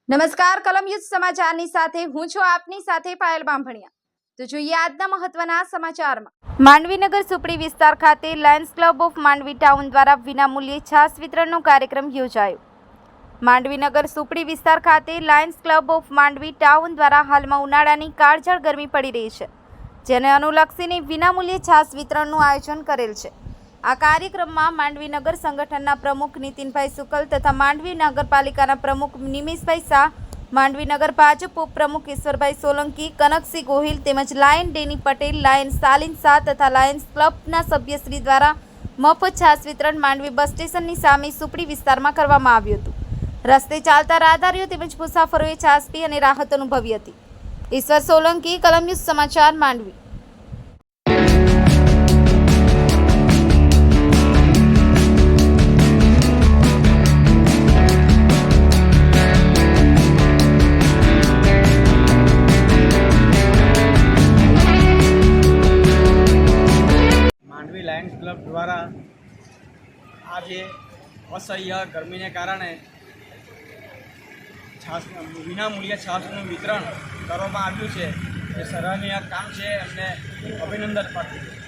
નમસ્કાર, કલમ યુદ્ધ સમાચારની સાથે હું છું આપની સાથે પાયલ બાંભણિયા। તો જોઈએ આજના મહત્વના સમાચારમાં। માંડવીનગર સુપડી વિસ્તાર ખાતે Lions club of Mandvi town દ્વારા વિનામૂલ્યે છાશ વિતરણનો કાર્યક્રમ યોજાયો। માંડવીનગર સુપડી વિસ્તાર ખાતે Lions club of Mandvi town દ્વારા હાલમાં ઉનાળાની કાળઝાળ ગરમી પડી રહી છે, જેને અનુલક્ષીને વિનામૂલ્યે છાશ વિતરણનું આયોજન કરેલ છે। આ કાર્યક્રમમાં માંડવી નગર સંગઠનના પ્રમુખ નીતિનભાઈ સુકલ તથા માંડવી નગરપાલિકાના પ્રમુખ નિમેશભાઈ શાહ, માંડવી નગર ભાજપ ઉપપ્રમુખ ઈશ્વરભાઈ સોલંકી, કનકસિંહ ગોહિલ તેમજ લાયન ડેની પટેલ, લાયન સાલિન શાહ તથા લાયન્સ ક્લબના સભ્યશ્રી દ્વારા મફત છાશ વિતરણ માંડવી બસ સ્ટેશનની સામે સુપડી વિસ્તારમાં કરવામાં આવ્યું હતું। રસ્તે ચાલતા રાહદારીઓ તેમજ મુસાફરોએ છાશ પી અને રાહત અનુભવી હતી। ઈશ્વર સોલંકી, કલમ ન્યૂઝ સમાચાર, માંડવી। માંડવી લાયન્સ ક્લબ દ્વારા આજે અસહ્ય ગરમીને કારણે વિનામૂલ્યે છાશનું વિતરણ કરવામાં આવ્યું છે। એ સરાહનીય કામ છે, એમને અભિનંદન પાઠવું છું।